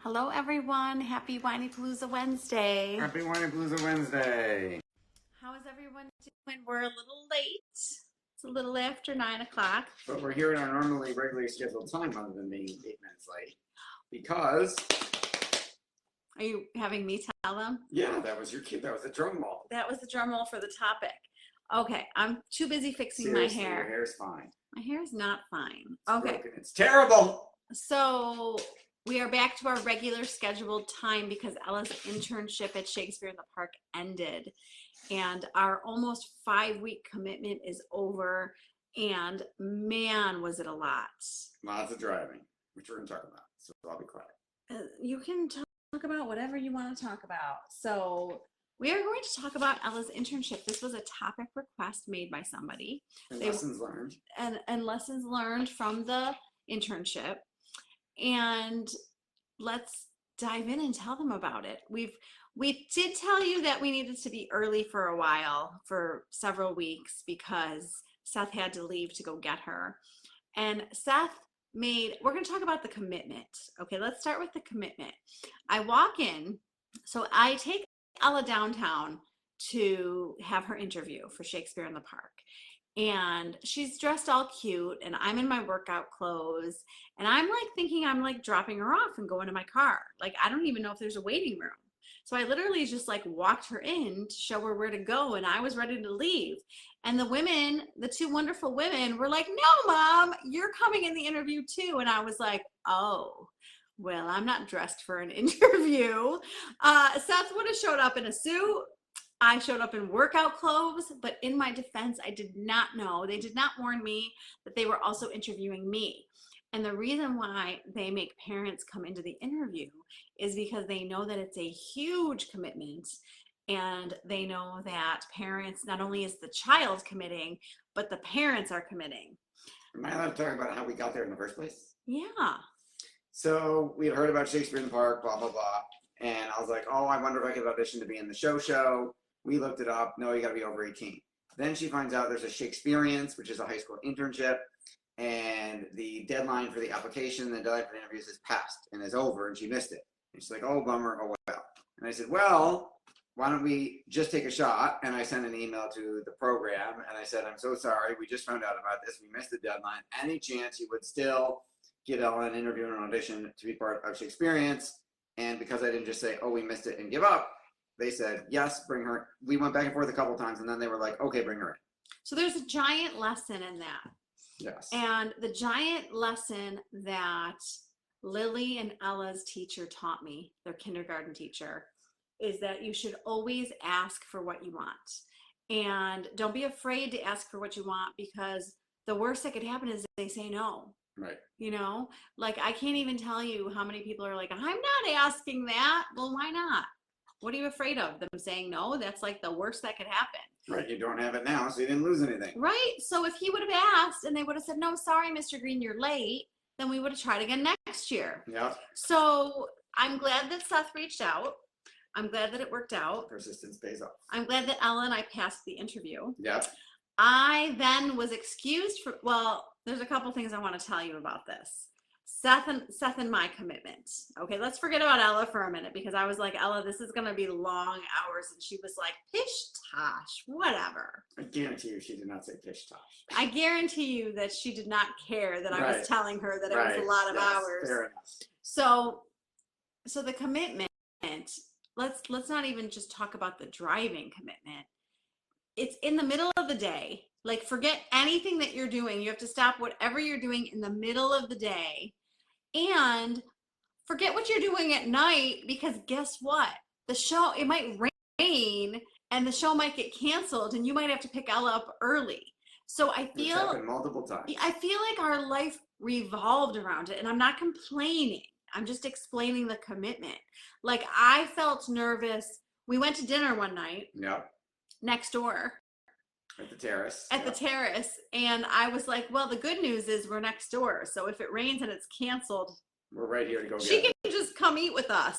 Hello, everyone. Happy Whinypaluza Wednesday. Happy Whinypaluza Wednesday. How is everyone doing? We're a little late. It's a little after 9 o'clock. But we're here at our normally regularly scheduled time other than being 8 minutes late. Because... Are you having me tell them? Yeah, that was your kid. That was the drum roll. That was the drum roll for the topic. Okay, I'm too busy fixing Seriously, my hair. Your hair's fine. My hair is not fine. It's okay. broken. It's terrible. So we are back to our regular scheduled time because Ella's internship at Shakespeare in the Park ended. And our almost 5-week commitment is over. And man, was it a lot. Lots of driving, which we're going to talk about. So I'll be quiet. You can talk about whatever you want to talk about. So we are going to talk about Ella's internship. This was a topic request made by somebody. And lessons learned. And lessons learned from the internship. And let's dive in and tell them about it. We did tell you that we needed to be early for a while, for several weeks, because Seth had to leave to go get her. And we're going to talk about the commitment. Okay, let's start with the commitment. I walk in, so I take Ella downtown to have her interview for Shakespeare in the Park. And she's dressed all cute, and I'm in my workout clothes, and I'm like thinking I'm like dropping her off and going to my car. Like, I don't even know if there's a waiting room. So I literally just like walked her in to show her where to go, and I was ready to leave. And the two wonderful women were like, "No, Mom, you're coming in the interview too." And I was like, "Oh, well, I'm not dressed for an interview." Seth would have showed up in a suit. I showed up in workout clothes, but in my defense, I did not know. They did not warn me that they were also interviewing me. And the reason why they make parents come into the interview is because they know that it's a huge commitment, and they know that parents, not only is the child committing, but the parents are committing. Am I allowed to talk about how we got there in the first place? Yeah. So we had heard about Shakespeare in the Park, blah, blah, blah. And I was like, oh, I wonder if I could audition to be in the show. We looked it up. No, you got to be over 18. Then she finds out there's a Shakespeareans, which is a high school internship. And the deadline for the application, the deadline for the interviews is passed and is over, and she missed it. And she's like, oh, bummer, oh, well. And I said, well, why don't we just take a shot? And I sent an email to the program, and I said, I'm so sorry. We just found out about this. We missed the deadline. Any chance you would still get Ella an interview and an audition to be part of Shakespeareans? And because I didn't just say, oh, we missed it and give up, they said, yes, bring her. We went back and forth a couple times, and then they were like, okay, bring her in. So there's a giant lesson in that. Yes. And the giant lesson that Lily and Ella's teacher taught me, their kindergarten teacher, is that you should always ask for what you want. And don't be afraid to ask for what you want, because the worst that could happen is they say no. Right. You know, like I can't even tell you how many people are like, I'm not asking that. Well, why not? What are you afraid of? Them saying no? That's like the worst that could happen. Right. You don't have it now, so you didn't lose anything. Right. So if he would have asked and they would have said, no, sorry, Mr. Greene, you're late, then we would have tried again next year. Yeah. So I'm glad that Seth reached out. I'm glad that it worked out. Persistence pays off. I'm glad that Ella and I passed the interview. Yep. I then was excused for, well, there's a couple things I want to tell you about this. Seth and my commitment. Okay, let's forget about Ella for a minute, because I was like, Ella, this is going to be long hours. And she was like, pish tosh, whatever. I guarantee you she did not say pish tosh. I guarantee you that she did not care that I was telling her that it was a lot of hours. Fair enough. So the commitment, let's not even just talk about the driving commitment. It's in the middle of the day. Like, forget anything that you're doing. You have to stop whatever you're doing in the middle of the day. And forget what you're doing at night, because guess what? The show, it might rain and the show might get canceled, and you might have to pick Ella up early. So I feel, it's happened multiple times. I feel like our life revolved around it, and I'm not complaining. I'm just explaining the commitment. Like, I felt nervous. We went to dinner one night. Yep. Next door. At the terrace. At the terrace. And I was like, well, the good news is we're next door. So if it rains and it's canceled, we're right here to go get she can just come eat with us.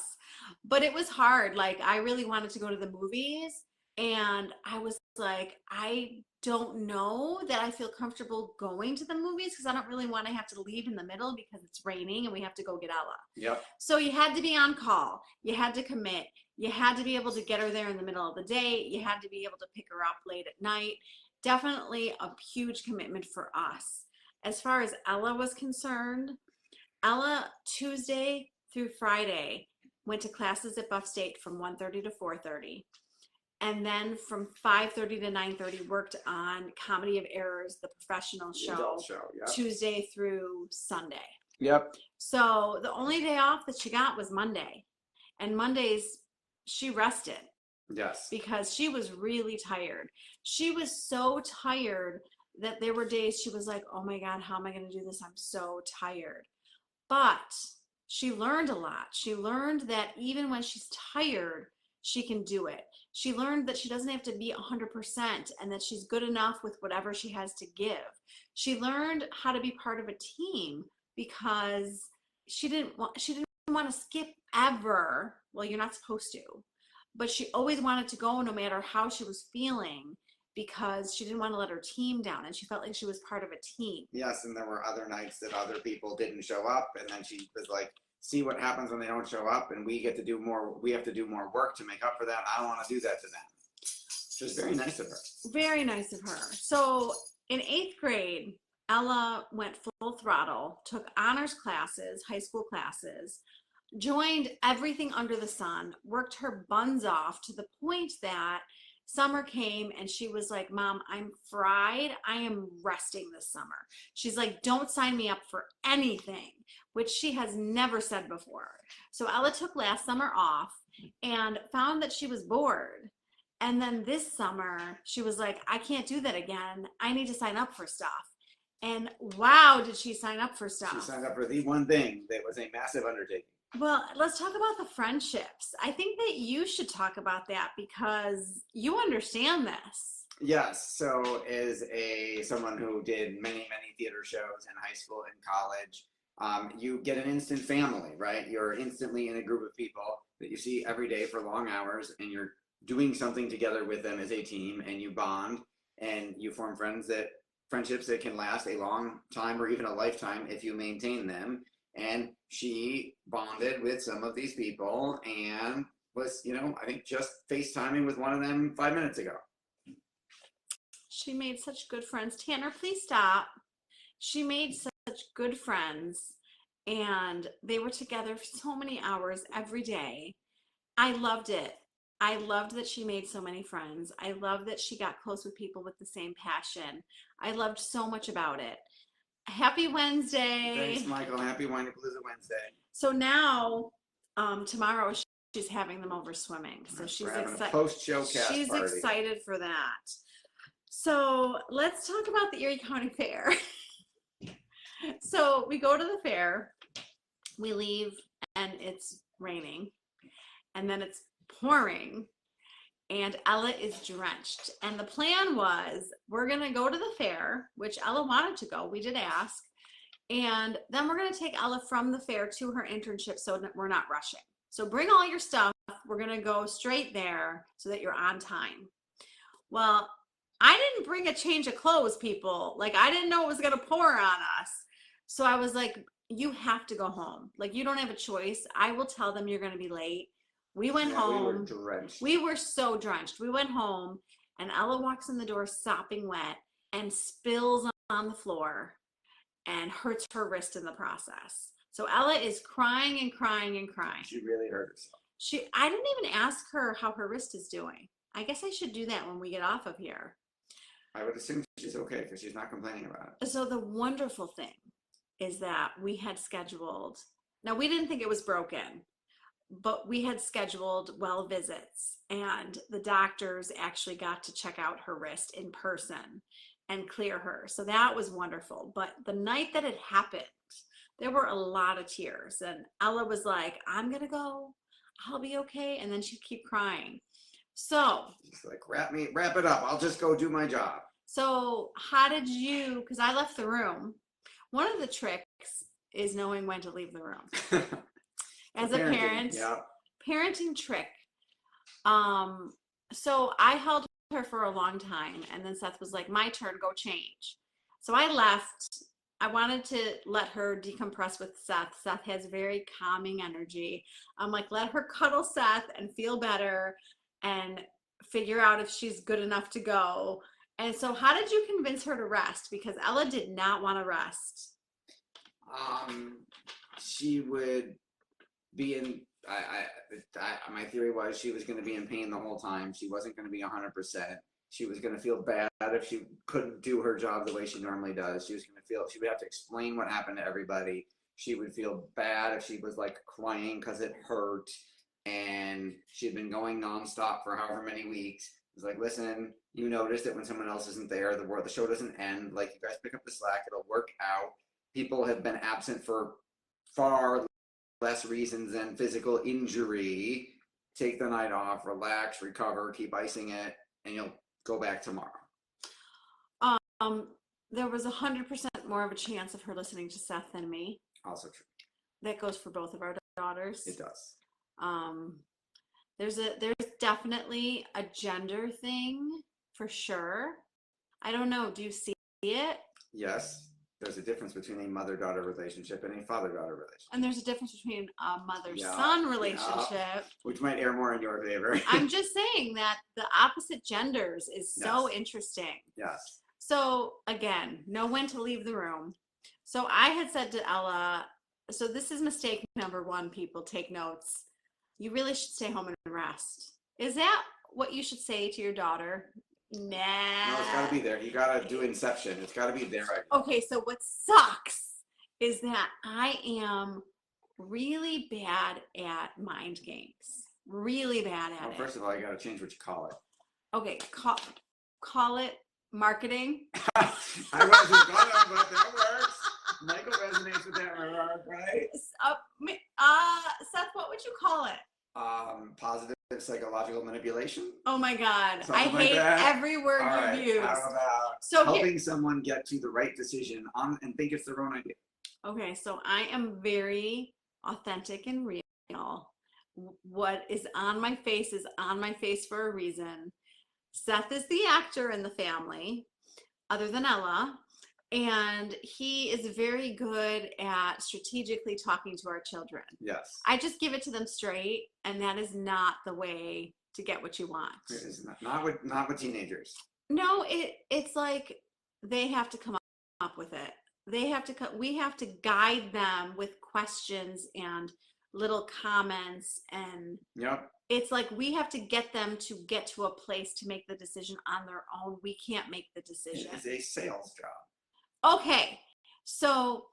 But it was hard. Like, I really wanted to go to the movies. And I was like, I don't know that I feel comfortable going to the movies because I don't really want to have to leave in the middle because it's raining and we have to go get Ella. Yep. So you had to be on call. You had to commit. You had to be able to get her there in the middle of the day. You had to be able to pick her up late at night. Definitely a huge commitment for us. As far as Ella was concerned, Ella Tuesday through Friday went to classes at Buff State from 1:30 to 4:30. And then from 5:30 to 9:30 worked on Comedy of Errors, the professional The show, adult show. Yep. Tuesday through Sunday. Yep. So the only day off that she got was Monday. And Mondays she rested Yes. because she was really tired. She was so tired that there were days she was like, oh my God, how am I going to do this? I'm so tired. But she learned a lot. She learned that even when she's tired, she can do it. She learned that she doesn't have to be 100% and that she's good enough with whatever she has to give. She learned how to be part of a team because she didn't want to skip ever. Well, you're not supposed to. But she always wanted to go no matter how she was feeling because she didn't want to let her team down and she felt like she was part of a team. Yes, and there were other nights that other people didn't show up, and then she was like, see what happens when they don't show up, and we have to do more work to make up for that. I don't want to do that to them. It was very nice of her. Very nice of her. So in 8th grade, Ella went full throttle, took honors classes, high school classes, joined everything under the sun, worked her buns off to the point that summer came and she was like, Mom, I'm fried. I am resting this summer. She's like, don't sign me up for anything, which she has never said before. So Ella took last summer off and found that she was bored. And then this summer, she was like, I can't do that again. I need to sign up for stuff. And wow, did she sign up for stuff? She signed up for the one thing that was a massive undertaking. Well, let's talk about the friendships. I think that you should talk about that because you understand this. Yes. So as someone who did many theater shows in high school and college, you get an instant family, right? You're instantly in a group of people that you see every day for long hours, and you're doing something together with them as a team, and you bond and you form friendships that can last a long time or even a lifetime if you maintain them. And she bonded with some of these people and was, I think just FaceTiming with one of them 5 minutes ago. She made such good friends. Tanner, please stop. She made such good friends and they were together for so many hours every day. I loved it. I loved that she made so many friends. I loved that she got close with people with the same passion. I loved so much about it. Happy Wednesday. Thanks, Michael. Happy Whinypaluza Wednesday. So now, tomorrow she's having them over swimming. So she's excited. Post-show cast She's party. excited for that. So let's talk about the Erie County Fair. So we go to the fair, we leave, and it's raining, and then it's pouring, and Ella is drenched. And the plan was we're going to go to the fair, which Ella wanted to go. We did ask. And then we're going to take Ella from the fair to her internship so that we're not rushing. So bring all your stuff. We're going to go straight there so that you're on time. Well, I didn't bring a change of clothes, people. Like, I didn't know it was going to pour on us. So I was like, you have to go home. Like, you don't have a choice. I will tell them you're going to be late. We went home. We were drenched. We were so drenched. We went home, and Ella walks in the door sopping wet and spills on the floor and hurts her wrist in the process. So Ella is crying and crying and crying. She really hurt herself. I didn't even ask her how her wrist is doing. I guess I should do that when we get off of here. I would assume she's okay because she's not complaining about it. So the wonderful thing is that we had scheduled, now we didn't think it was broken, but we had scheduled well visits, and the doctors actually got to check out her wrist in person and clear her. So that was wonderful. But the night that it happened, there were a lot of tears, and Ella was like, I'm gonna go, I'll be okay. And then she'd keep crying. So she's like, wrap it up. I'll just go do my job. So how did you, because I left the room. One of the tricks is knowing when to leave the room. As a parent, yeah. Parenting trick. So I held her for a long time, and then Seth was like, "My turn, go change." So I left. I wanted to let her decompress with Seth. Seth has very calming energy. I'm like, let her cuddle Seth and feel better and figure out if she's good enough to go. And so, how did you convince her to rest? Because Ella did not want to rest. Um, she would be in. My theory was she was going to be in pain the whole time. She wasn't going to be 100%. She was going to feel bad if she couldn't do her job the way she normally does. She was going to feel, she would have to explain what happened to everybody. She would feel bad if she was like crying because it hurt. And she had been going nonstop for however many weeks. It was like, listen, you notice that when someone else isn't there, the show doesn't end. Like, you guys pick up the slack, it'll work out. People have been absent for far less reasons than physical injury. Take the night off, relax, recover, keep icing it, and you'll go back tomorrow. Um, there was 100% more of a chance of her listening to Seth than me. Also true. That goes for both of our daughters. It does. Um, there's definitely a gender thing for sure. I don't know. Do you see it? Yes. There's a difference between a mother-daughter relationship and a father-daughter relationship. And there's a difference between a mother-son relationship. Which might err more in your favor. I'm just saying that the opposite genders is so interesting. Yes. So again, know when to leave the room. So I had said to Ella, so this is mistake number one, people take notes. You really should stay home and rest. Is that what you should say to your daughter? Nah. No, it's got to be there. You got to do Inception. It's got to be there right now. Okay, so what sucks is that I am really bad at mind games. Really bad at it. First of all, you got to change what you call it. Okay, call it marketing. I wasn't gonna, but that works. Michael resonates with that remark, right? Seth, what would you call it? Positive psychological manipulation. Oh my God. Something I hate like every word you've used. How about helping someone get to the right decision and think it's their own idea? Okay, so I am very authentic and real. What is on my face is on my face for a reason. Seth is the actor in the family, other than Ella. And he is very good at strategically talking to our children. Yes. I just give it to them straight, and that is not the way to get what you want. It is not with teenagers. No, it's like they have to come up with it. We have to guide them with questions and little comments, and it's like we have to get them to get to a place to make the decision on their own. We can't make the decision. It's a sales job. Okay, so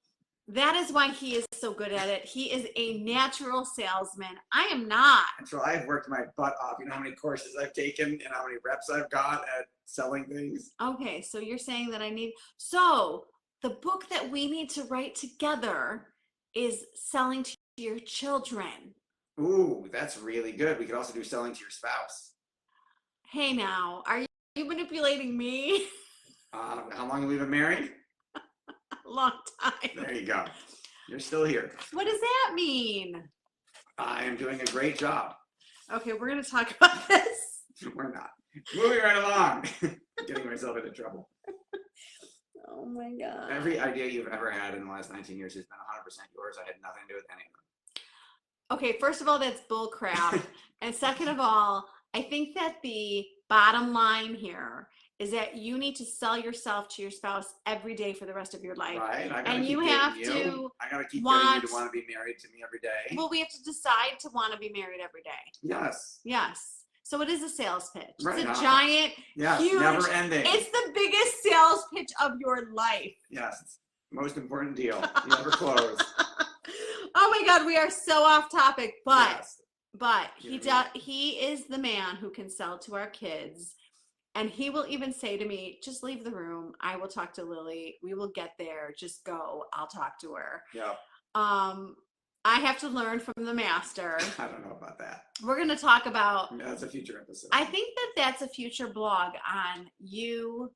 that is why he is so good at it. He is a natural salesman. I am not. So I've worked my butt off. You know how many courses I've taken and how many reps I've got at selling things? Okay, so you're saying that so the book that we need to write together is Selling to Your Children. Ooh, that's really good. We could also do Selling to Your Spouse. Hey now, are you manipulating me? How long have we been married? Long time. There you go. You're still here. What does that mean? I am doing a great job. Okay, we're going to talk about this. We're not. Moving right along. Getting myself into trouble. Oh my God. Every idea you've ever had in the last 19 years has been 100% yours. I had nothing to do with any of them. Okay, first of all, that's bull crap. And second of all, I think that the bottom line here is that you need to sell yourself to your spouse every day for the rest of your life. Right. And you have to. I gotta keep getting you to want to be married to me every day. Well, we have to decide to want to be married every day. Yes. Yes. So it is a sales pitch. Right. It's a giant, huge, never ending. It's the biggest sales pitch of your life. Yes. Most important deal you ever close. Oh my God, we are so off topic, but yes. he is the man who can sell to our kids. And he will even say to me, just leave the room. I will talk to Lily. We will get there. Just go. I'll talk to her. Yeah. I have to learn from the master. I don't know about that. We're going to talk about. Yeah, that's a future episode. I think that that's a future blog on you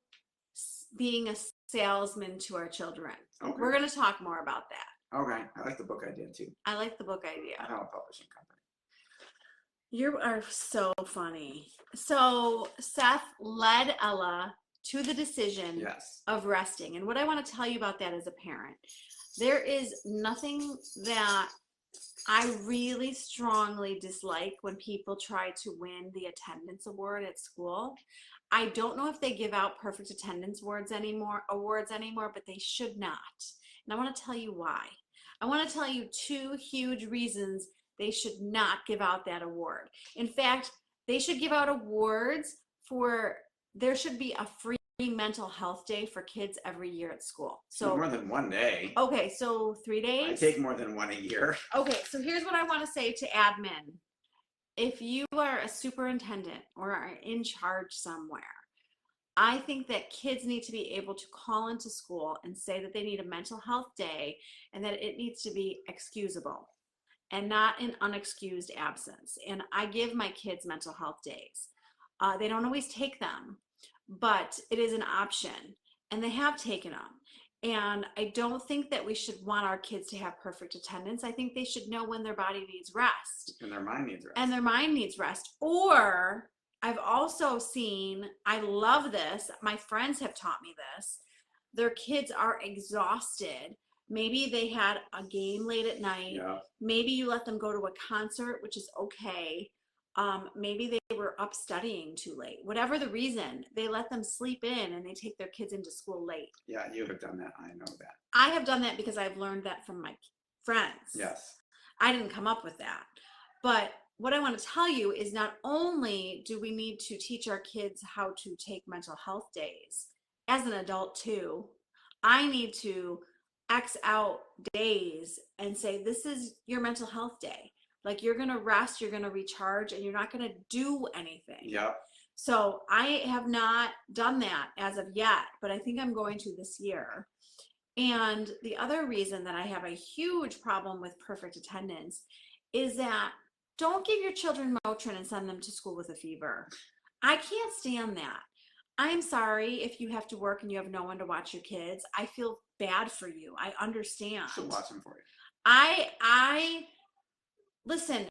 being a salesman to our children. Okay. We're going to talk more about that. Okay. I like the book idea too. I like the book idea. I know a publishing company. You are so funny. So Seth led Ella to the decision Yes. of resting. And what I want to tell you about that as a parent, there is nothing that I really strongly dislike when people try to win the attendance award at school. I don't know if they give out perfect attendance awards anymore, but they should not. And I want to tell you why. I want to tell you two huge reasons they should not give out that award. In fact, they should give out awards for there should be a free mental health day for kids every year at school. So more than one day. Okay, so 3 days. I take more than one a year. Okay, so here's what I want to say to admin. If you are a superintendent or are in charge somewhere, I think that kids need to be able to call into school and say that they need a mental health day and that it needs to be excusable and not an unexcused absence. And I give my kids mental health days. They don't always take them, but it is an option, and they have taken them. And I don't think that we should want our kids to have perfect attendance. I think they should know when their body needs rest. And their mind needs rest. And their mind needs rest. Or I've also seen, I love this, my friends have taught me this, their kids are exhausted. Maybe they had a game late at night. Yeah. Maybe you let them go to a concert, which is okay. Maybe they were up studying too late. Whatever the reason, they let them sleep in and they take their kids into school late. Yeah, you have done that. I know that. I have done that because I've learned that from my friends. Yes. I didn't come up with that. But what I want to tell you is not only do we need to teach our kids how to take mental health days, as an adult too, I need to X out days and say, this is your mental health day. Like, you're going to rest, you're going to recharge, and you're not going to do anything. Yep. So I have not done that as of yet, but I think I'm going to this year. And the other reason that I have a huge problem with perfect attendance is that don't give your children Motrin and send them to school with a fever. I can't stand that. I'm sorry if you have to work and you have no one to watch your kids. I feel bad for you. I understand. She'll watch them for you. I listen,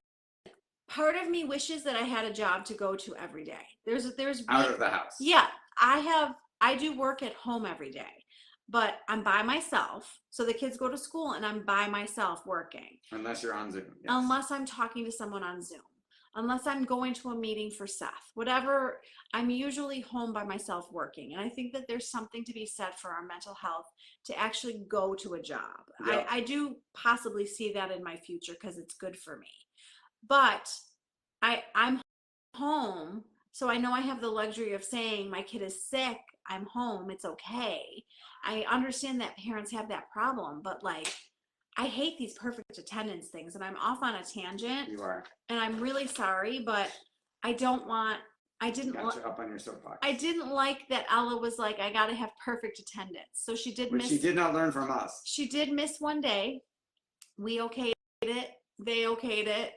part of me wishes that I had a job to go to every day. There's out of the house. Yeah, I do work at home every day, but I'm by myself. So the kids go to school and I'm by myself working. Unless you're on Zoom. Yes. Unless I'm talking to someone on Zoom. Unless I'm going to a meeting for Seth. Whatever, I'm usually home by myself working. And I think that there's something to be said for our mental health to actually go to a job. Yep. I do possibly see that in my future because it's good for me. But I'm home, so I know I have the luxury of saying my kid is sick, I'm home, it's okay. I understand that parents have that problem, but like, I hate these perfect attendance things, and I'm off on a tangent. You are. And I'm really sorry, but I didn't Got you up on your soapbox. I didn't like that Ella was like, I gotta have perfect attendance. So she did Which miss. she did not learn from us. She did miss one day. We okayed it. They okayed it.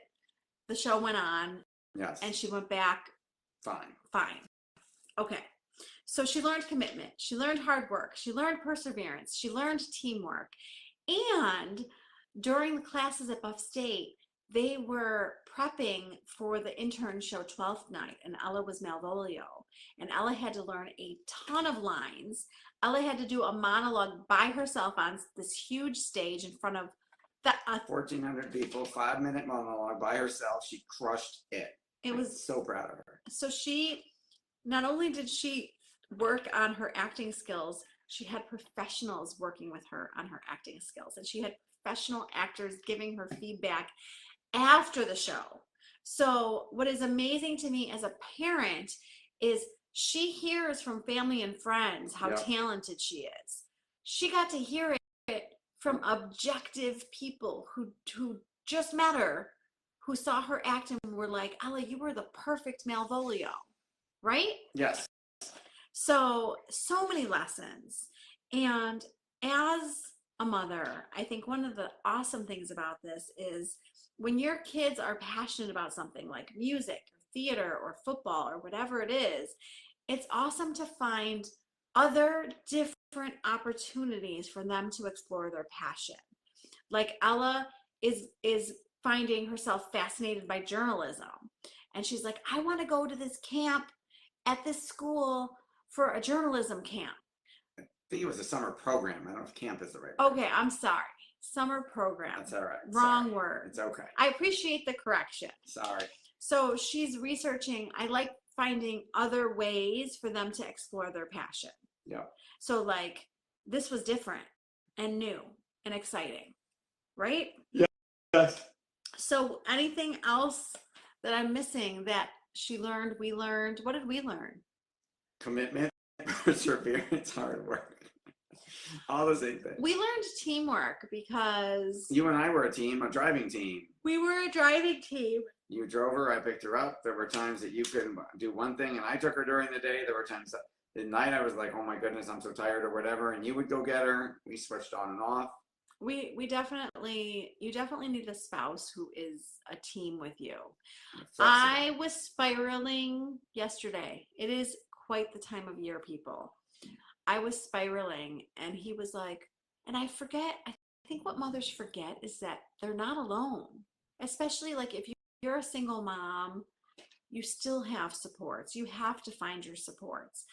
The show went on. Yes. And she went back. Fine. Okay. So she learned commitment. She learned hard work. She learned perseverance. She learned teamwork. And during the classes at Buff State, they were prepping for the intern show 12th night, and Ella was Malvolio. And Ella had to learn a ton of lines. Ella had to do a monologue by herself on this huge stage in front of 1,400 people, 5-minute monologue by herself. She crushed it. It was I'm so proud of her. So she, not only did she work on her acting skills, she had professionals working with her on her acting skills, and she had professional actors giving her feedback after the show. So what is amazing to me as a parent is she hears from family and friends how talented she is. She got to hear it from objective people who just met her, who saw her act and were like, Ella, you were the perfect Malvolio, right? Yes. So many lessons. And as a mother, I think one of the awesome things about this is when your kids are passionate about something like music, or theater, or football, or whatever it is, it's awesome to find other different opportunities for them to explore their passion. Like Ella is finding herself fascinated by journalism. And she's like, I want to go to this camp at this school for a journalism camp. I think it was a summer program. I don't know if camp is the right word. Okay, I'm sorry. Summer program. That's all right. Wrong Sorry. word. It's okay. I appreciate the correction. Sorry. So she's researching. I like finding other ways for them to explore their passion. Yeah. So like this was different and new and exciting, right? Yes. So anything else that I'm missing that she learned, we learned? What did we learn? Commitment, perseverance, hard work. All the same things. We learned teamwork because You and I were a team, a driving team. we were a driving team. You drove her, I picked her up. There were times that you couldn't do one thing and I took her during the day. There were times that at night I was like, oh my goodness, I'm so tired or whatever. And you would go get her. We switched on and off. You definitely need a spouse who is a team with you. Flexible. I was spiraling yesterday. It is quite the time of year, people. I was spiraling and he was like, and I think what mothers forget is that they're not alone, especially like if you're a single mom, you still have supports. You have to find your supports.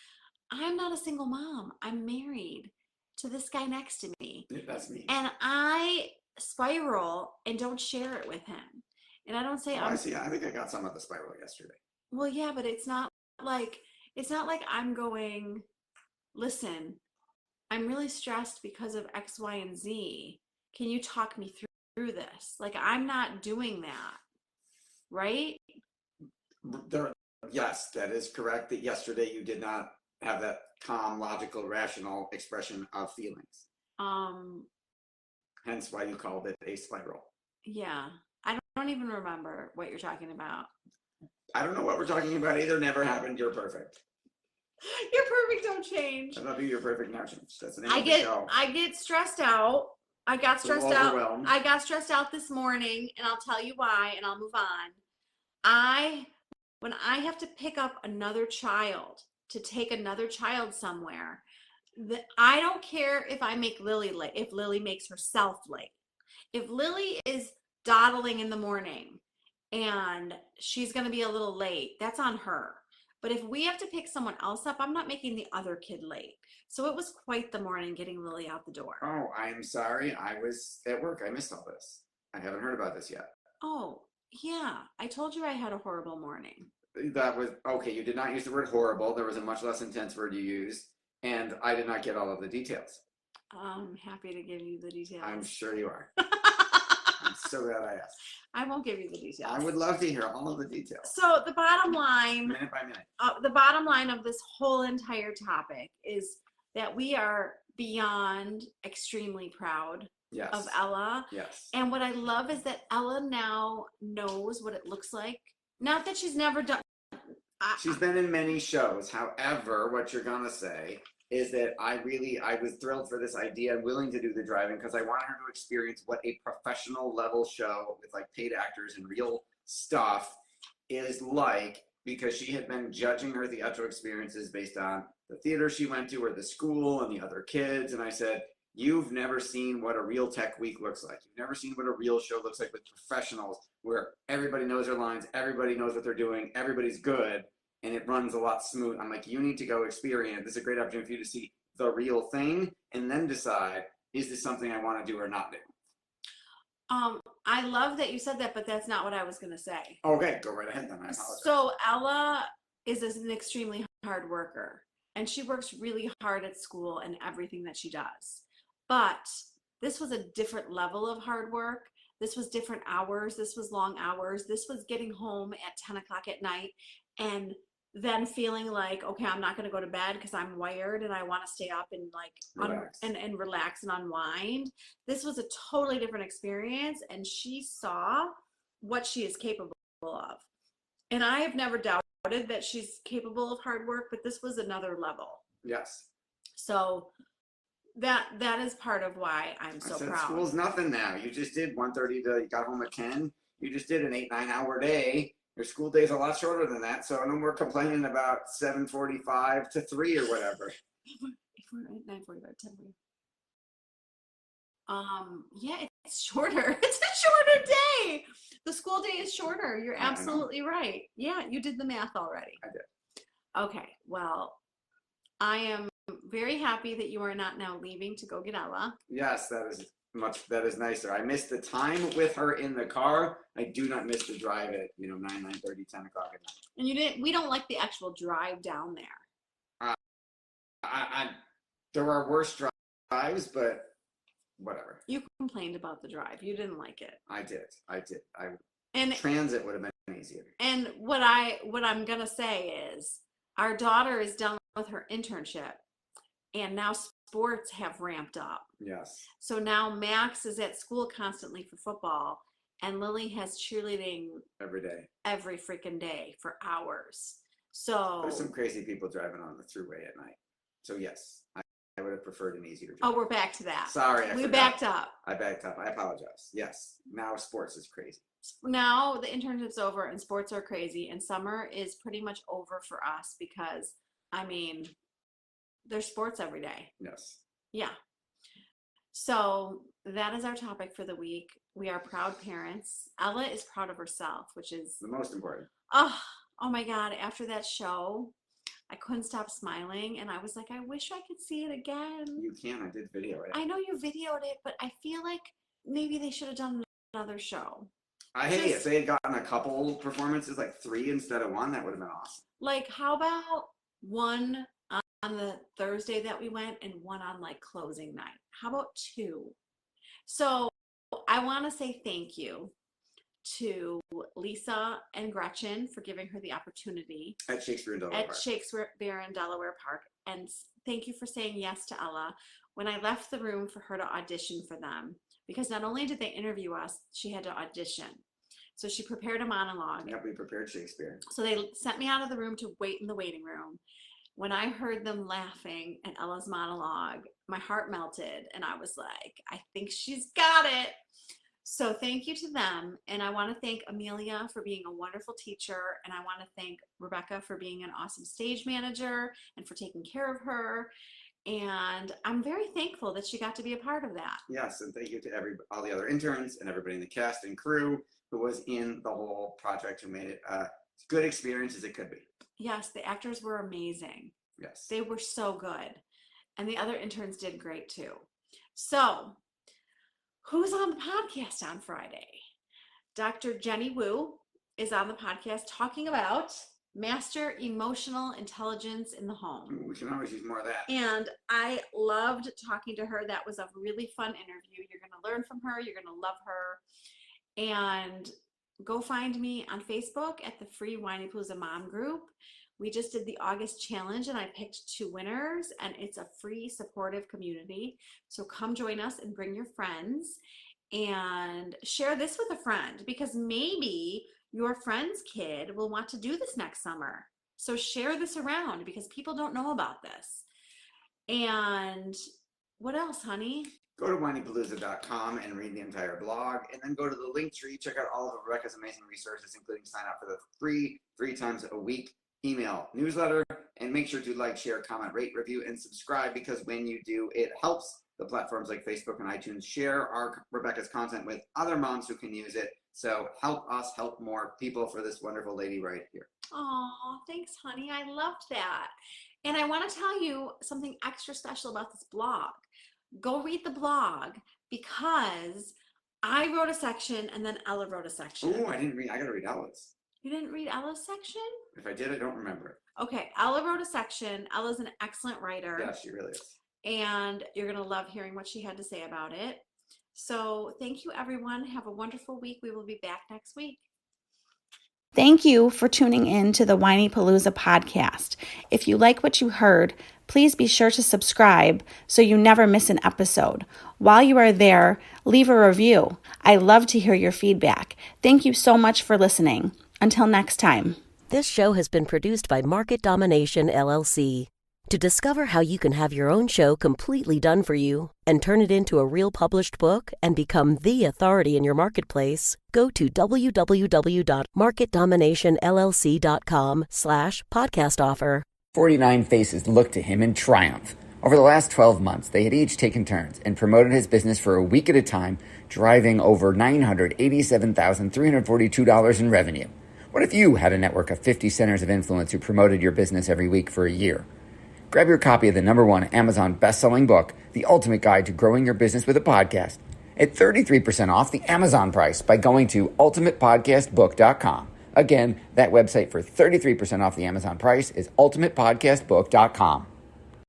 I'm not a single mom. I'm married to this guy next to me. That's me. And I spiral and don't share it with him. And I don't say, I see. I think I got some of the spiral yesterday. well, yeah, but it's not like I'm going, listen, I'm really stressed because of X, Y, and Z. Can you talk me through this? Like, I'm not doing that. Right? Yes, that is correct. That yesterday you did not have that calm, logical, rational expression of feelings. Hence why you called it a spiral. Yeah. I don't even remember what you're talking about. I don't know what we're talking about either. Never happened. You're perfect. You're perfect. Don't change. I love you. You're perfect. Now change. That's the name of the show. I get stressed out. I got stressed out this morning, and I'll tell you why, and I'll move on. When I have to pick up another child to take another child somewhere, I don't care if I make Lily late, if Lily makes herself late. If Lily is dawdling in the morning and she's going to be a little late, that's on her. But if we have to pick someone else up, I'm not making the other kid late. So it was quite the morning getting Lily out the door. Oh, I'm sorry. I was at work. I missed all this. I haven't heard about this yet. Oh, yeah. I told you I had a horrible morning. That was, okay, you did not use the word horrible. There was a much less intense word you used. And I did not get all of the details. I'm happy to give you the details. I'm sure you are. I'm so glad I asked. I won't give you the details. I would love to hear all of the details. So the bottom line, minute by minute. The bottom line of this whole entire topic is that we are beyond extremely proud of Ella. Yes. And what I love is that Ella now knows what it looks like. Not that she's never done. She's been in many shows. However, what you're going to say is that I was thrilled for this idea and willing to do the driving because I wanted her to experience what a professional level show with like paid actors and real stuff is like, because she had been judging her theatrical experiences based on the theater she went to or the school and the other kids. And I said, you've never seen what a real tech week looks like. You've never seen what a real show looks like with professionals where everybody knows their lines, everybody knows what they're doing, everybody's good, and it runs a lot smooth. I'm like, you need to go experience. This is a great opportunity for you to see the real thing and then decide, is this something I want to do or not do? I love that you said that, but that's not what I was going to say. Okay, go right ahead then. I apologize. So Ella is an extremely hard worker, and she works really hard at school and everything that she does. But this was a different level of hard work. This was different hours. This was long hours. This was getting home at 10 o'clock at night and then feeling like, okay, I'm not going to go to bed because I'm wired and I want to stay up and like relax. And relax and unwind. This was a totally different experience, and she saw what she is capable of. And I have never doubted that she's capable of hard work, but this was another level. Yes. So that is part of why I'm so proud. School's nothing now. You just did 1:30 to, you got home at 10. You just did an 8-9 hour day. Your school day is a lot shorter than that, so no more complaining about 7:45 to 3 or whatever. 9:45, 10. Yeah, it's shorter. It's a shorter day. The school day is shorter. You're absolutely right. Yeah, you did the math already. I did. Okay, well, I am very happy that you are not now leaving to go get Ella. Yes, that is nicer. I missed the time with her in the car. I do not miss the drive at 9:30, 10 o'clock at night. And we don't like the actual drive down there. There are worse drives, but whatever. You complained about the drive. You didn't like it. I did. And transit would have been easier. And what I'm gonna say is our daughter is done with her internship, and now sports have ramped up. Yes. So now Max is at school constantly for football, and Lily has cheerleading every day, every freaking day for hours. So there's some crazy people driving on the thruway at night. So yes, I would have preferred an easier drive. Oh, we're back to that. Sorry, we backed up. I backed up. I apologize. Yes, now sports is crazy. Now the internship's over and sports are crazy, and summer is pretty much over for us because there's sports every day. Yes. Yeah. So that is our topic for the week. We are proud parents. Ella is proud of herself, which is the most important. Oh my God. After that show, I couldn't stop smiling, and I was like, I wish I could see it again. You can. I did video it. I know you videoed it, but I feel like maybe they should have done another show. Hey, if they had gotten a couple performances, like 3 instead of 1, that would have been awesome. Like, how about 1 on the Thursday that we went and 1 on like closing night? How about 2? So I want to say thank you to Lisa and Gretchen for giving her the opportunity at Shakespeare in Delaware Park. And thank you for saying yes to Ella when I left the room for her to audition for them, because not only did they interview us, she had to audition. So she prepared a monologue. Yep, we prepared Shakespeare. So they sent me out of the room to wait in the waiting room. When I heard them laughing at Ella's monologue, my heart melted, and I was like, I think she's got it. So thank you to them. And I want to thank Amelia for being a wonderful teacher. And I want to thank Rebecca for being an awesome stage manager and for taking care of her. And I'm very thankful that she got to be a part of that. Yes, and thank you to all the other interns and everybody in the cast and crew who was in the whole project, who made it a good experience as it could be. Yes, the actors were amazing. Yes. They were so good. And the other interns did great too. So, who's on the podcast on Friday? Dr. Jenny Wu is on the podcast talking about master emotional intelligence in the home. We can always use more of that. And I loved talking to her. That was a really fun interview. You're going to learn from her. You're going to love her. And go find me on Facebook at the free Whinypaluza Mom group. We just did the August challenge and I picked 2 winners, and it's a free supportive community. So come join us and bring your friends and share this with a friend, because maybe your friend's kid will want to do this next summer. So share this around because people don't know about this. And what else, honey? Go to whinypaluza.com and read the entire blog, and then go to the link tree, check out all of Rebecca's amazing resources, including sign up for the free 3 times a week email newsletter, and make sure to like, share, comment, rate, review, and subscribe, because when you do, it helps the platforms like Facebook and iTunes share Rebecca's content with other moms who can use it. So help us help more people for this wonderful lady right here. Oh, thanks, honey. I loved that. And I want to tell you something extra special about this blog. Go read the blog, because I wrote a section and then Ella wrote a section. Oh, I didn't read. I got to read Ella's. You didn't read Ella's section? If I did, I don't remember it. Okay, Ella wrote a section. Ella's an excellent writer. Yeah, she really is. And you're going to love hearing what she had to say about it. So thank you, everyone. Have a wonderful week. We will be back next week. Thank you for tuning in to the Whinypaluza podcast. If you like what you heard, please be sure to subscribe so you never miss an episode. While you are there, leave a review. I love to hear your feedback. Thank you so much for listening. Until next time. This show has been produced by Market Domination, LLC. To discover how you can have your own show completely done for you and turn it into a real published book and become the authority in your marketplace, go to www.marketdominationllc.com/podcast offer. 49 faces looked to him in triumph. Over the last 12 months, they had each taken turns and promoted his business for a week at a time, driving over $987,342 in revenue. What if you had a network of 50 centers of influence who promoted your business every week for a year? Grab your copy of the #1 Amazon best-selling book, The Ultimate Guide to Growing Your Business with a Podcast, at 33% off the Amazon price by going to ultimatepodcastbook.com. Again, that website for 33% off the Amazon price is ultimatepodcastbook.com.